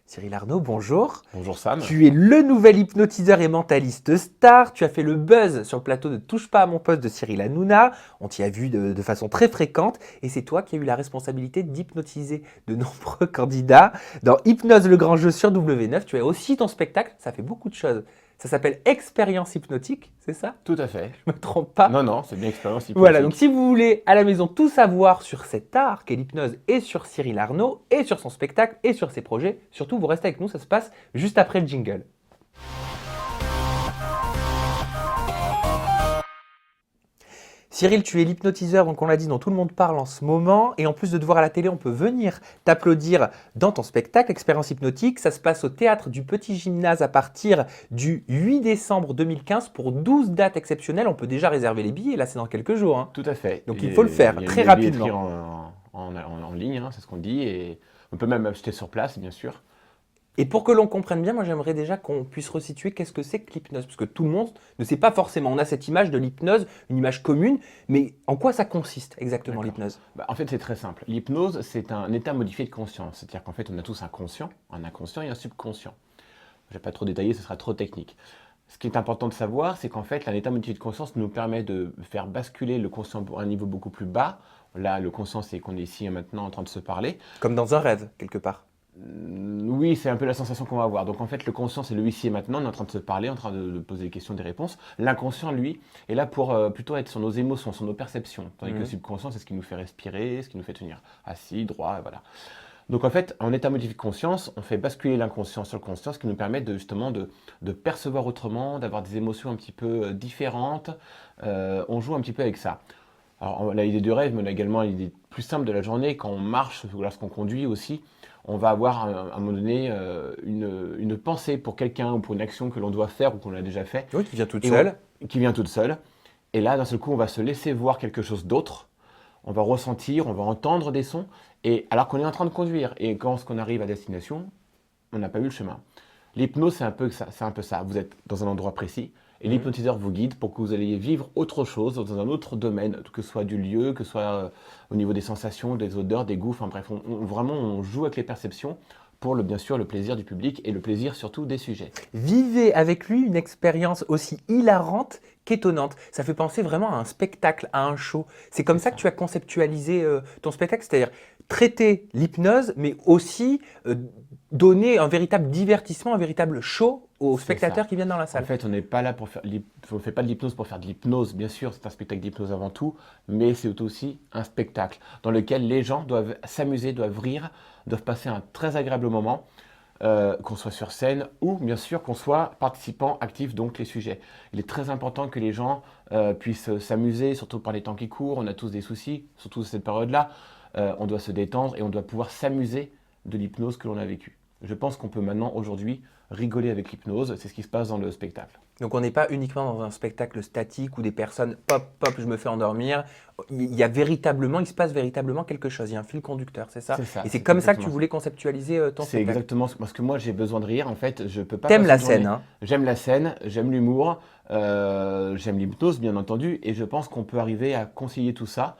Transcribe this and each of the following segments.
Cyril Arnaud, bonjour. Bonjour Sam. Tu es le nouvel hypnotiseur et mentaliste star. Tu as fait le buzz sur le plateau de Touche pas à mon poste de Cyril Hanouna. On t'y a vu de façon très fréquente. Et c'est toi qui as eu la responsabilité d'hypnotiser de nombreux candidats. Dans Hypnose le grand jeu sur W9, tu as aussi ton spectacle. Ça fait beaucoup de choses. Ça s'appelle Expérience hypnotique, c'est ça? Tout à fait. Je me trompe pas? Non, c'est bien expérience Voilà, hypnotique. donc si vous voulez à la maison tout savoir sur cet art qu'est l'hypnose et sur Cyril Arnaud et sur son spectacle et sur ses projets, surtout vous restez avec nous, ça se passe juste après le jingle. Cyril, tu es l'hypnotiseur, donc on l'a dit, dont tout le monde parle en ce moment. Et en plus de te voir à la télé, on peut venir t'applaudir dans ton spectacle, Expérience hypnotique. Ça se passe au théâtre du Petit Gymnase à partir du 8 décembre 2015 pour 12 dates exceptionnelles. On peut déjà réserver les billets, là c'est dans quelques jours, hein. Tout à fait. Donc il faut le faire Il y a très une billetterie rapidement. en ligne, hein, c'est ce qu'on dit, et on peut même acheter sur place, bien sûr. Et pour que l'on comprenne bien, moi j'aimerais déjà qu'on puisse resituer qu'est-ce que c'est que l'hypnose. Parce que tout le monde ne sait pas forcément. On a cette image de l'hypnose, une image commune, mais en quoi ça consiste exactement D'accord. l'hypnose? En fait, c'est très simple. L'hypnose, c'est un état modifié de conscience. C'est-à-dire qu'en fait, on a tous un conscient, un inconscient et un subconscient. Je ne vais pas trop détailler, ce sera trop technique. Ce qui est important de savoir, c'est qu'en fait, un état modifié de conscience nous permet de faire basculer le conscient à un niveau beaucoup plus bas. Là, le conscient, c'est qu'on est ici et maintenant en train de se parler. Comme dans un rêve, quelque part. Oui, c'est un peu la sensation qu'on va avoir. Donc en fait, le conscient, c'est le ici et maintenant, on est en train de se parler, en train de poser des questions, des réponses. L'inconscient, lui, est là pour plutôt être sur nos émotions, sur nos perceptions. Tandis que le subconscient, c'est ce qui nous fait respirer, ce qui nous fait tenir assis, droit, voilà. Donc en fait, en état modifié de conscience, on fait basculer l'inconscient sur le conscient, ce qui nous permet justement de percevoir autrement, d'avoir des émotions un petit peu différentes. On joue un petit peu avec ça. Alors on a l'idée du rêve, mais on a également l'idée plus simple de la journée, quand on marche ou lorsqu'on conduit aussi. On va avoir à un moment donné une pensée pour quelqu'un ou pour une action que l'on doit faire ou qu'on a déjà fait, Oui, qui vient toute et seule. qui vient toute seule. Et là, d'un seul coup, on va se laisser voir quelque chose d'autre. On va ressentir, on va entendre des sons, et alors qu'on est en train de conduire. Et quand on arrive à destination, on n'a pas eu le chemin. L'hypnose, c'est un peu ça. Vous êtes dans un endroit précis, et l'hypnotiseur vous guide pour que vous alliez vivre autre chose dans un autre domaine, que ce soit du lieu, que ce soit au niveau des sensations, des odeurs, des goûts. Enfin bref, vraiment, on joue avec les perceptions pour bien sûr le plaisir du public et le plaisir surtout des sujets. Vivez avec lui une expérience aussi hilarante qu'étonnante. Ça fait penser vraiment à un spectacle, à un show. C'est comme C'est ça que ça. tu as conceptualisé ton spectacle, c'est-à-dire traiter l'hypnose, mais aussi donner un véritable divertissement, un véritable show aux C'est ça. spectateurs qui viennent dans la En salle. fait, on n'est pas là pour faire, on fait pas de l'hypnose pour faire de l'hypnose, bien sûr, c'est un spectacle d'hypnose avant tout, mais c'est aussi un spectacle dans lequel les gens doivent s'amuser, doivent rire, doivent passer un très agréable moment, qu'on soit sur scène ou bien sûr qu'on soit participant actif, donc les sujets. Il est très important que les gens puissent s'amuser, surtout par les temps qui courent, on a tous des soucis, surtout cette période-là. On doit se détendre et on doit pouvoir s'amuser de l'hypnose que l'on a vécue. Je pense qu'on peut maintenant, aujourd'hui, rigoler avec l'hypnose, c'est ce qui se passe dans le spectacle. Donc on n'est pas uniquement dans un spectacle statique où des personnes pop, pop, je me fais endormir. Il y a véritablement, il se passe véritablement quelque chose. Il y a un fil conducteur, c'est ça? C'est ça, Et c'est c'est comme ça que tu exactement ça. voulais conceptualiser ton C'est spectacle. exactement parce que moi j'ai besoin de rire, en fait, je peux pas T'aimes passer la une scène, journée. hein? J'aime la scène, j'aime l'humour, j'aime l'hypnose bien entendu, et je pense qu'on peut arriver à concilier tout ça.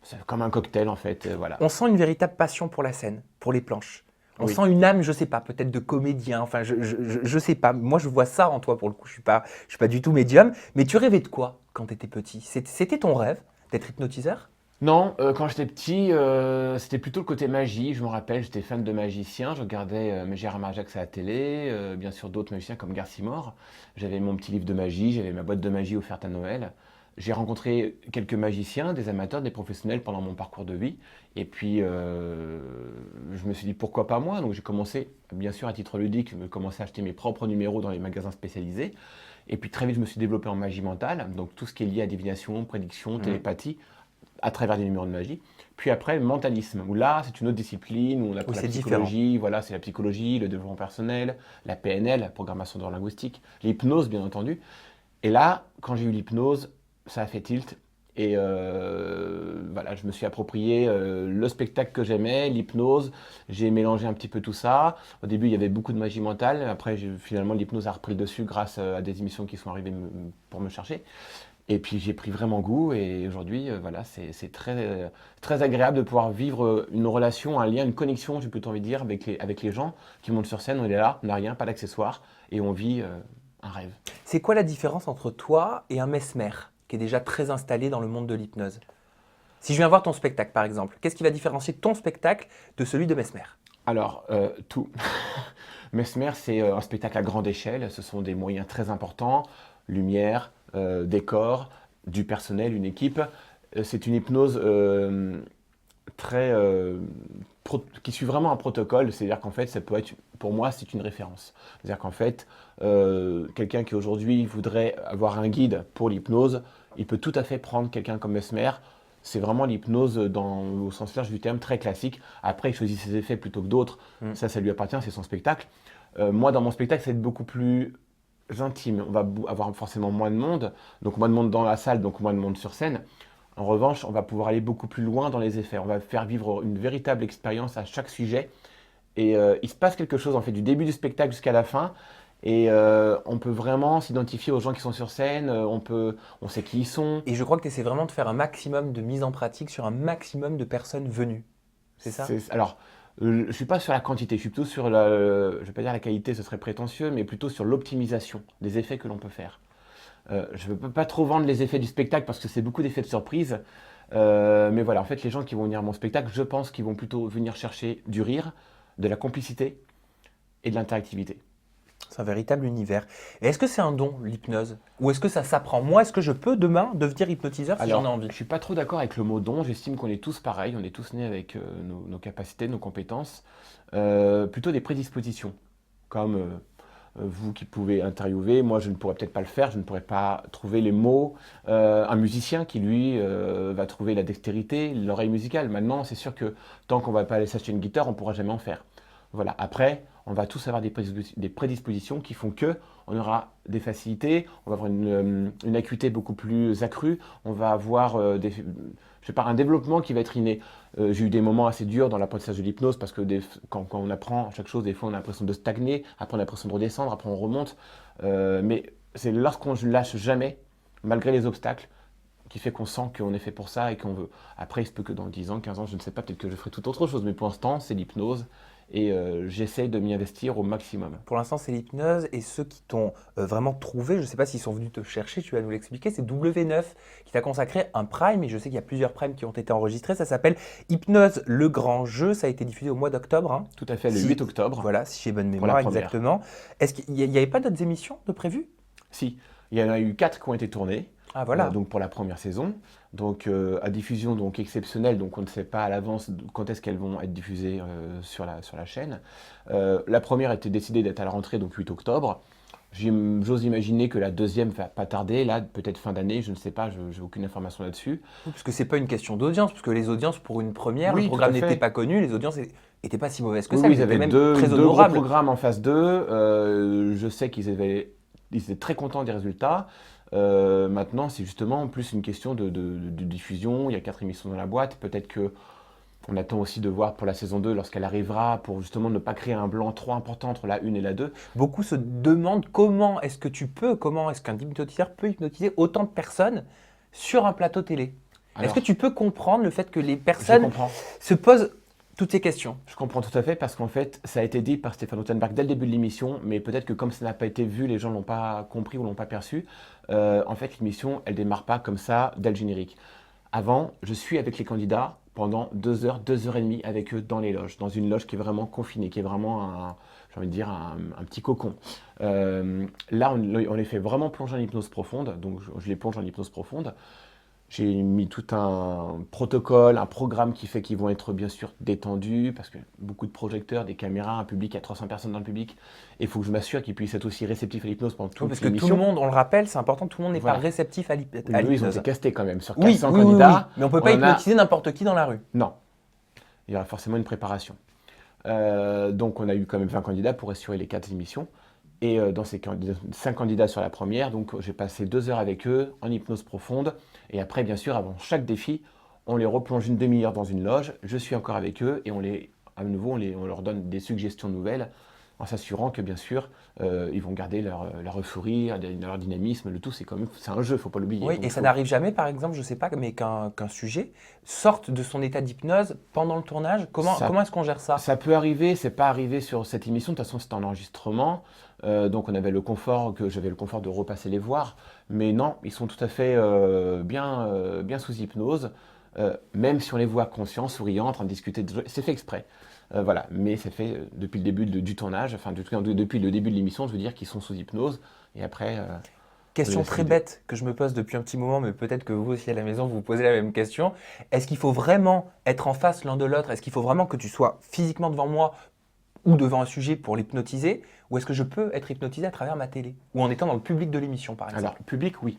C'est comme un cocktail en fait, voilà. On sent une véritable passion pour la scène, pour les planches. On Oui. sent une âme, je sais pas, peut-être de comédien. Enfin, je sais pas. Moi, je vois ça en toi pour le coup. Je suis pas du tout médium. Mais tu rêvais de quoi quand tu étais petit? C'était ton rêve d'être hypnotiseur? Non, quand j'étais petit, c'était plutôt le côté magie. Je me rappelle, j'étais fan de magiciens. Je regardais Gérard Majax à la télé, bien sûr d'autres magiciens comme Garcimore. J'avais mon petit livre de magie, j'avais ma boîte de magie offerte à Noël. J'ai rencontré quelques magiciens, des amateurs, des professionnels pendant mon parcours de vie. Et puis, je me suis dit pourquoi pas moi. Donc j'ai commencé, bien sûr à titre ludique, je commençais à acheter mes propres numéros dans les magasins spécialisés. Et puis très vite, je me suis développé en magie mentale, donc tout ce qui est lié à divination, prédiction, Mhm. télépathie à travers des numéros de magie. Puis après, le mentalisme, où là, c'est une autre discipline, où on Ou apprend la c'est différent? psychologie, voilà, c'est la psychologie, le développement personnel, la PNL, la programmation neurolinguistique, l'hypnose, bien entendu. Et là, quand j'ai eu l'hypnose, ça a fait tilt. Et voilà, je me suis approprié le spectacle que j'aimais, l'hypnose. J'ai mélangé un petit peu tout ça. Au début, il y avait beaucoup de magie mentale. Après, finalement, l'hypnose a repris le dessus grâce à des émissions qui sont arrivées pour me chercher. Et puis j'ai pris vraiment goût et aujourd'hui, voilà, c'est très, très agréable de pouvoir vivre une relation, un lien, une connexion, j'ai plutôt envie de dire, avec les gens qui montent sur scène. On est là, on n'a rien, pas d'accessoires et on vit un rêve. C'est quoi la différence entre toi et un mesmer qui est déjà très installé dans le monde de l'hypnose? Si je viens voir ton spectacle, par exemple, qu'est-ce qui va différencier ton spectacle de celui de Mesmer? Alors, tout. Mesmer, c'est un spectacle à grande échelle. Ce sont des moyens très importants, lumière, décor, du personnel, une équipe. C'est une hypnose très qui suit vraiment un protocole. C'est-à-dire qu'en fait, ça peut être, pour moi, c'est une référence. C'est-à-dire qu'en fait, quelqu'un qui aujourd'hui voudrait avoir un guide pour l'hypnose, il peut tout à fait prendre quelqu'un comme Mesmer. C'est vraiment l'hypnose au sens large du terme, très classique. Après, il choisit ses effets plutôt que d'autres. Ça lui appartient, c'est son spectacle. Moi, dans mon spectacle, ça va être beaucoup plus intime. On va avoir forcément moins de monde, donc moins de monde dans la salle, donc moins de monde sur scène. En revanche, on va pouvoir aller beaucoup plus loin dans les effets. On va faire vivre une véritable expérience à chaque sujet. Et il se passe quelque chose, en fait, du début du spectacle jusqu'à la fin. Et on peut vraiment s'identifier aux gens qui sont sur scène. On sait qui ils sont. Et je crois que tu essaies vraiment de faire un maximum de mise en pratique sur un maximum de personnes venues. C'est ça? Alors, je ne suis pas sur la quantité, je suis plutôt sur la, je ne vais pas dire la qualité, ce serait prétentieux, mais plutôt sur l'optimisation des effets que l'on peut faire. Je ne veux pas trop vendre les effets du spectacle parce que c'est beaucoup d'effets de surprise. Mais voilà, en fait, les gens qui vont venir à mon spectacle, je pense qu'ils vont plutôt venir chercher du rire, de la complicité et de l'interactivité. C'est un véritable univers. Et est-ce que c'est un don, l'hypnose? Ou est-ce que ça s'apprend? Moi, est-ce que je peux demain devenir hypnotiseur si j'en ai Alors, envie? je ne suis pas trop d'accord avec le mot don. J'estime qu'on est tous pareils, on est tous nés avec nos capacités, nos compétences, plutôt des prédispositions, comme vous qui pouvez interviewer. Moi, je ne pourrais peut-être pas le faire, je ne pourrais pas trouver les mots. Un musicien qui, lui, va trouver la dextérité, l'oreille musicale. Maintenant, c'est sûr que tant qu'on ne va pas aller s'acheter une guitare, on ne pourra jamais en faire. Voilà. Après, on va tous avoir des prédispositions qui font que on aura des facilités, on va avoir une acuité beaucoup plus accrue, on va avoir je sais pas, un développement qui va être inné. J'ai eu des moments assez durs dans l'apprentissage de l'hypnose parce que quand on apprend chaque chose, des fois on a l'impression de stagner, après on a l'impression de redescendre, après on remonte. Mais c'est lorsqu'on ne lâche jamais, malgré les obstacles, qui fait qu'on sent qu'on est fait pour ça et qu'on veut. Après, il se peut que dans 10 ans, 15 ans, je ne sais pas, peut-être que je ferai tout autre chose, mais pour l'instant, c'est l'hypnose et j'essaie de m'y investir au maximum. Pour l'instant, c'est l'hypnose. Et ceux qui t'ont vraiment trouvé, je ne sais pas s'ils sont venus te chercher, tu vas nous l'expliquer, c'est W9 qui t'a consacré un prime. Et je sais qu'il y a plusieurs primes qui ont été enregistrés. Ça s'appelle Hypnose, le grand jeu. Ça a été diffusé au mois d'octobre, hein. Tout à fait, le Si- 8 octobre. Voilà, si j'ai bonne Pour la mémoire, première. exactement. Est-ce qu'il n'y avait pas d'autres émissions de prévues? Si, il y en a eu 4 qui ont été tournées. Ah voilà. Donc pour la première saison. Donc à diffusion donc exceptionnelle, donc on ne sait pas à l'avance quand est-ce qu'elles vont être diffusées sur la chaîne. La première était décidée d'être à la rentrée, donc 8 octobre. J'ose imaginer que la deuxième va pas tarder, là, peut-être fin d'année, je ne sais pas, je n'ai aucune information là-dessus. Oui, parce que c'est pas une question d'audience, parce que les audiences pour une première, Oui, le tout programme à fait. n'était pas connu, les audiences n'étaient pas si mauvaises que Oui, ça, oui, elles ils étaient avaient même deux très gros honorables. programmes en phase 2. Je sais ils étaient très contents des résultats. Maintenant, c'est justement plus une question de diffusion. Il y a 4 émissions dans la boîte. Peut-être que on attend aussi de voir pour la saison 2 lorsqu'elle arrivera, pour justement ne pas créer un blanc trop important entre la 1 et la 2. Beaucoup se demandent comment est-ce qu'un hypnotiseur peut hypnotiser autant de personnes sur un plateau télé. Est-ce Alors, que tu peux comprendre le fait que les je personnes comprends. se posent toutes ces questions? Je comprends tout à fait parce qu'en fait, ça a été dit par Stéphane Rothenberg dès le début de l'émission, mais peut-être que comme ça n'a pas été vu, les gens ne l'ont pas compris ou l'ont pas perçu. En fait, l'émission, elle démarre pas comme ça dès le générique. Avant, je suis avec les candidats pendant 2 heures, 2 heures et demie avec eux dans les loges, dans une loge qui est vraiment confinée, qui est vraiment j'ai envie de dire un petit cocon. Là, on les fait vraiment plonger en hypnose profonde, donc je les plonge en hypnose profonde. J'ai mis tout un protocole, un programme qui fait qu'ils vont être bien sûr détendus, parce que beaucoup de projecteurs, des caméras, un public, il y a 300 personnes dans le public. Et il faut que je m'assure qu'ils puissent être aussi réceptifs à l'hypnose pendant toute Parce que tout l'émission. le monde, on le rappelle, c'est important, tout le monde n'est Voilà. pas réceptif à Eux, ils ont l'hypnose. été castés quand même. Sur Oui, 400 oui, oui, candidats, mais on ne peut on pas en a- hypnotiser n'importe qui dans la rue. Non, il y aura forcément une préparation. Donc on a eu quand même 20 candidats pour assurer les 4 émissions. Et dans ces 5 candidats sur la première, donc j'ai passé 2 heures avec eux en hypnose profonde. Et après, bien sûr, avant chaque défi, on les replonge une demi-heure dans une loge. Je suis encore avec eux et à nouveau, on leur donne des suggestions nouvelles en s'assurant que bien sûr, ils vont garder leur euphorie, leur dynamisme. Le tout, c'est un jeu, il ne faut pas l'oublier. Oui, Donc, et ça n'arrive jamais, par exemple, je ne sais pas, mais qu'un sujet sorte de son état d'hypnose pendant le tournage. ça, Comment est-ce qu'on gère ça? ça peut arriver, c'est pas arrivé sur cette émission. De toute façon, c'était en enregistrement, donc j'avais le confort de repasser les voir. Mais non, ils sont tout à fait bien sous hypnose. Même si on les voit conscients, souriants, en train de discuter, c'est fait exprès. Voilà, mais c'est fait depuis le début du tournage, enfin depuis le début de l'émission, je veux dire qu'ils sont sous hypnose, et après, on les Question laisse très guider. bête que je me pose depuis un petit moment, mais peut-être que vous aussi à la maison, vous vous posez la même question. Est-ce qu'il faut vraiment être en face l'un de l'autre? Est-ce qu'il faut vraiment que tu sois physiquement devant moi ou devant un sujet pour l'hypnotiser? Ou est-ce que je peux être hypnotisé à travers ma télé? Ou en étant dans le public de l'émission, par Alors, exemple? public, oui.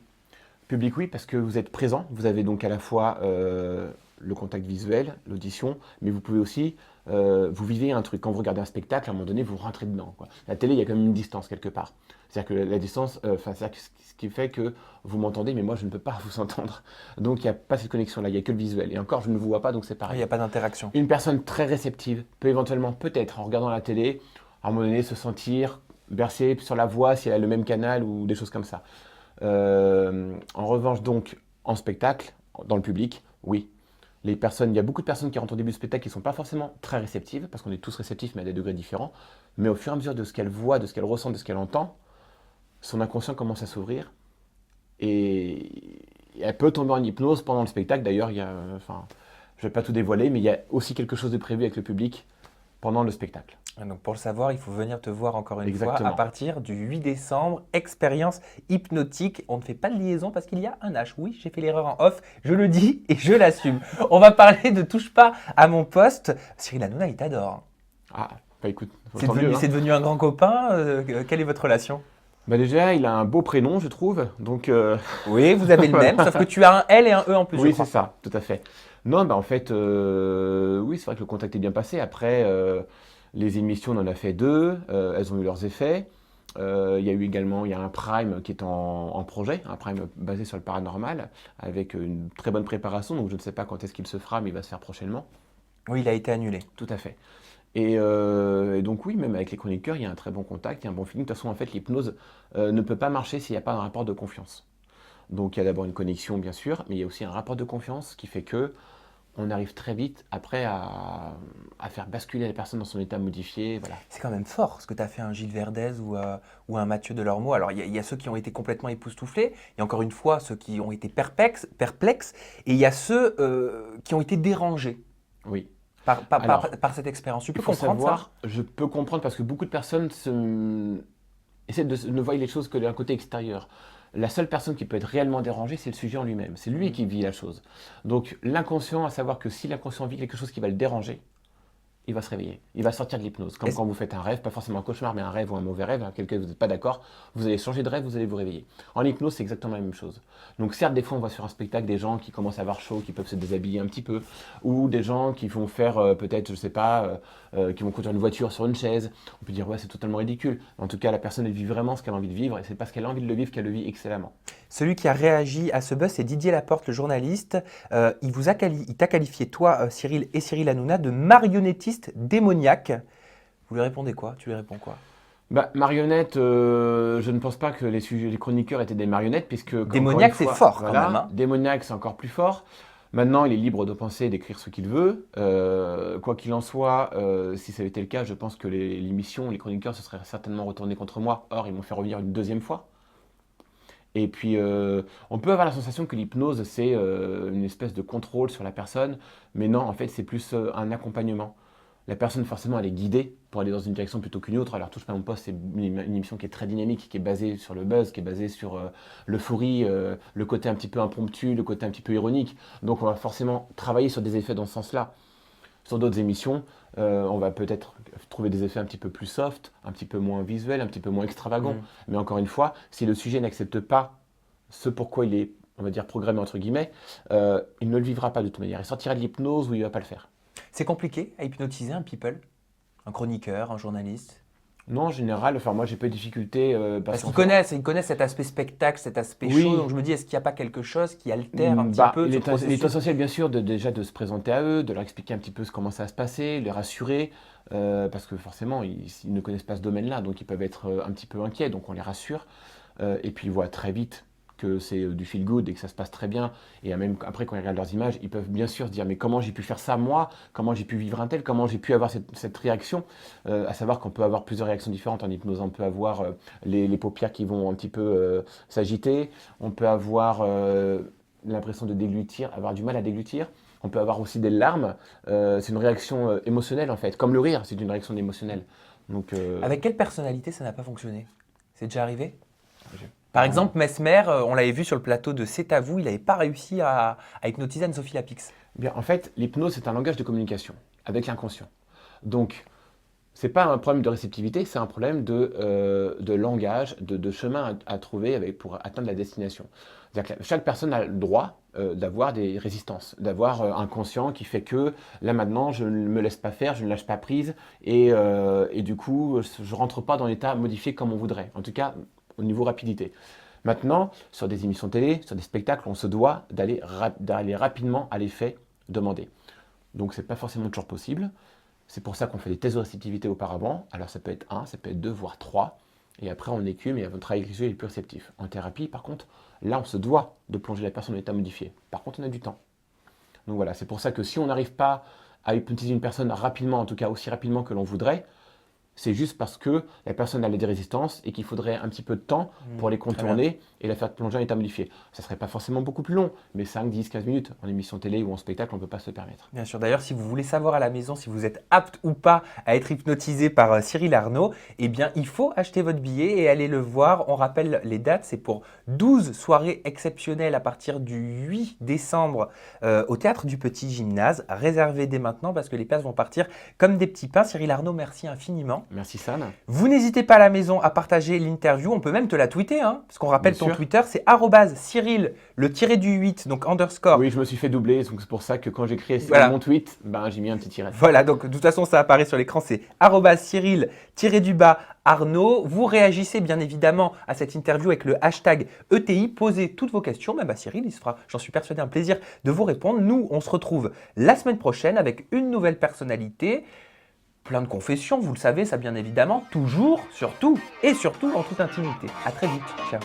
Public, oui, parce que vous êtes présent, vous avez donc à la fois le contact visuel, l'audition, mais vous pouvez aussi, vous vivez un truc. Quand vous regardez un spectacle, à un moment donné, vous rentrez dedans, quoi. La télé, il y a quand même une distance quelque part. C'est-à-dire que la distance, c'est-à-dire que ce qui fait que vous m'entendez, mais moi, je ne peux pas vous entendre. Donc, il n'y a pas cette connexion-là, il n'y a que le visuel. Et encore, je ne vous vois pas, donc c'est Ah, il pareil. n'y a pas d'interaction. Une personne très réceptive peut éventuellement, peut-être, en regardant la télé, à un moment donné, se sentir bercée sur la voix, si elle a le même canal ou des choses comme ça. En revanche, donc, en spectacle, dans le public, oui. Il y a beaucoup de personnes qui rentrent au début du spectacle qui ne sont pas forcément très réceptives, parce qu'on est tous réceptifs, mais à des degrés différents. Mais au fur et à mesure de ce qu'elle voit, de ce qu'elle ressent, de ce qu'elle entend, son inconscient commence à s'ouvrir. Et elle peut tomber en hypnose pendant le spectacle. D'ailleurs, je ne vais pas tout dévoiler, mais il y a aussi quelque chose de prévu avec le public pendant le spectacle. Donc pour le savoir, il faut venir te voir encore une fois à Exactement. partir du 8 décembre. Expérience hypnotique. On ne fait pas de liaison parce qu'il y a un H. Oui, j'ai fait l'erreur en off. Je le dis et je l'assume. On va parler de Touche pas à mon poste. Cyril Hanouna, il t'adore. Ah, bah écoute, C'est tant mieux, hein. devenu un grand copain. Quelle est votre relation? Bah déjà, il a un beau prénom, je trouve. Donc, Oui, vous avez le même, voilà. sauf que tu as un L et un E en plus, je Oui, crois. c'est ça, tout à fait. Non, bah en fait, oui, c'est vrai que le contact est bien passé. Après, les émissions, on en a fait deux, elles ont eu leurs effets. Il y a un Prime qui est en projet, un Prime basé sur le paranormal, avec une très bonne préparation. Donc, je ne sais pas quand est-ce qu'il se fera, mais il va se faire prochainement. Oui, il a été annulé. Tout à fait. Et donc, oui, même avec les chroniqueurs, il y a un très bon contact, il y a un bon feeling. De toute façon, en fait, l'hypnose ne peut pas marcher s'il n'y a pas un rapport de confiance. Donc il y a d'abord une connexion bien sûr, mais il y a aussi un rapport de confiance qui fait que on arrive très vite après à faire basculer la personne dans son état modifié. Voilà. C'est quand même fort ce que tu as fait un Gilles Verdez ou un Mathieu Delormeau. Alors, il y a ceux qui ont été complètement époustouflés, il y a encore une fois ceux qui ont été perplexes et il y a ceux qui ont été dérangés Oui. par cette expérience. Tu Il peux faut comprendre ça? savoir, je peux comprendre parce que beaucoup de personnes essaient de ne voir les choses que d'un côté extérieur. La seule personne qui peut être réellement dérangée, c'est le sujet en lui-même. C'est lui qui vit la chose. Donc l'inconscient, à savoir que si l'inconscient vit quelque chose qui va le déranger, il va se réveiller. Il va sortir de l'hypnose. Comme Est-ce- quand vous faites un rêve, pas forcément un cauchemar, mais un rêve ou un mauvais rêve, avec lequel vous n'êtes pas d'accord, vous allez changer de rêve, vous allez vous réveiller. En hypnose, c'est exactement la même chose. Donc certes, des fois, on voit sur un spectacle des gens qui commencent à avoir chaud, qui peuvent se déshabiller un petit peu, ou des gens qui vont faire peut-être, je sais pas, qui vont conduire une voiture sur une chaise. On peut dire, ouais, c'est totalement ridicule. En tout cas, la personne, elle vit vraiment ce qu'elle a envie de vivre, et c'est parce qu'elle a envie de le vivre qu'elle le vit excellemment. Celui qui a réagi à ce buzz, c'est Didier Laporte, le journaliste. Il t'a qualifié, toi, Cyril et Cyril Hanouna, de marionnettistes démoniaques. Vous lui répondez quoi? Tu lui réponds quoi? Bah, marionnette, je ne pense pas que les chroniqueurs étaient des marionnettes, puisque, encore une Démoniaque, c'est fois, fort quand voilà, même, hein. démoniaque, c'est encore plus fort. Maintenant, il est libre de penser et d'écrire ce qu'il veut. Quoi qu'il en soit, si ça avait été le cas, je pense que l'émission, les chroniqueurs se seraient certainement retournés contre moi. Or, ils m'ont fait revenir une deuxième fois. Et puis, on peut avoir la sensation que l'hypnose, c'est une espèce de contrôle sur la personne, mais non, en fait, c'est plus un accompagnement. La personne, forcément, elle est guidée pour aller dans une direction plutôt qu'une autre. Alors, Touche pas à mon poste, c'est une émission qui est très dynamique, qui est basée sur le buzz, qui est basée sur l'euphorie, le côté un petit peu impromptu, le côté un petit peu ironique. Donc, on va forcément travailler sur des effets dans ce sens-là. Sur d'autres émissions, on va peut-être trouver des effets un petit peu plus soft, un petit peu moins visuels, un petit peu moins extravagants. Mm. Mais encore une fois, si le sujet n'accepte pas ce pourquoi il est, on va dire, programmé entre guillemets, il ne le vivra pas de toute manière. Il sortira de l'hypnose ou il ne va pas le faire. C'est compliqué à hypnotiser un people, un chroniqueur, un journaliste. Non, en général, enfin moi j'ai pas eu de difficulté Parce qu'en qu'ils fait, connaissent, ils connaissent cet aspect spectacle, cet aspect oui, show. Donc je me dis, est-ce qu'il n'y a pas quelque chose qui altère un petit bah, peu il ce est processus? essentiel bien sûr déjà de se présenter à eux, de leur expliquer un petit peu comment ça va se passer, les rassurer, parce que forcément ils ne connaissent pas ce domaine-là, donc ils peuvent être un petit peu inquiets, donc on les rassure, et puis ils voient très vite que c'est du feel good et que ça se passe très bien, et même après quand ils regardent leurs images, ils peuvent bien sûr se dire mais comment j'ai pu faire ça moi, comment j'ai pu vivre un tel, comment j'ai pu avoir cette réaction, à savoir qu'on peut avoir plusieurs réactions différentes en hypnose, on peut avoir les paupières qui vont un petit peu s'agiter, on peut avoir l'impression de déglutir, avoir du mal à déglutir. On peut avoir aussi des larmes. C'est une réaction émotionnelle en fait, comme le rire, c'est une réaction émotionnelle. Donc, Avec quelle personnalité ça n'a pas fonctionné? C'est déjà arrivé? j'ai Par pas- exemple, Mesmer, on l'avait vu sur le plateau de C'est à vous, il n'avait pas réussi à hypnotiser Anne-Sophie Lapix. bien, en fait, l'hypnose c'est un langage de communication avec l'inconscient. Donc, c'est pas un problème de réceptivité, c'est un problème de langage, de chemin à trouver pour atteindre la destination. C'est-à-dire que chaque personne a le droit d'avoir des résistances, d'avoir un conscient qui fait que là maintenant je ne me laisse pas faire, je ne lâche pas prise et du coup je rentre pas dans l'état modifié comme on voudrait, en tout cas au niveau rapidité. Maintenant, sur des émissions télé, sur des spectacles, on se doit d'aller rapidement à l'effet demandé. Donc c'est pas forcément toujours possible. C'est pour ça qu'on fait des tests de réceptivité auparavant. Alors ça peut être un, ça peut être deux, voire trois. Et après on écume et on travaille avec les yeux les plus réceptifs. En thérapie, par contre, là on se doit de plonger la personne en état modifié. Par contre, on a du temps. Donc voilà, c'est pour ça que si on n'arrive pas à hypnotiser une personne rapidement, en tout cas aussi rapidement que l'on voudrait, c'est juste parce que la personne a des résistances et qu'il faudrait un petit peu de temps pour les Très bien. contourner et la faire plonger en état modifié. Ça ne serait pas forcément beaucoup plus long, mais 5, 10, 15 minutes en émission télé ou en spectacle, on ne peut pas se le permettre. Bien sûr. D'ailleurs, si vous voulez savoir à la maison si vous êtes apte ou pas à être hypnotisé par Cyril Arnaud, eh bien, il faut acheter votre billet et aller le voir. On rappelle les dates, c'est pour 12 soirées exceptionnelles à partir du 8 décembre au Théâtre du Petit Gymnase. Réservez dès maintenant parce que les places vont partir comme des petits pains. Cyril Arnaud, merci infiniment. Merci San. Vous n'hésitez pas à la maison à partager l'interview. On peut même te la tweeter, hein, parce qu'on rappelle Bien ton sûr. Twitter, c'est arobase Cyril, le tiré du 8, donc underscore. Oui, je me suis fait doubler, donc c'est pour ça que quand j'ai créé Voilà. mon tweet, ben, j'ai mis un petit tiret. Voilà, donc de toute façon, ça apparaît sur l'écran, c'est arobase Cyril, tiré du bas, Arnaud. Vous réagissez bien évidemment à cette interview avec le hashtag ETI. Posez toutes vos questions. Même à Cyril, il se fera, j'en suis persuadé, un plaisir de vous répondre. Nous, on se retrouve la semaine prochaine avec une nouvelle personnalité. Plein de confessions, vous le savez, ça bien évidemment, toujours, surtout et surtout en toute intimité. À très vite. Ciao.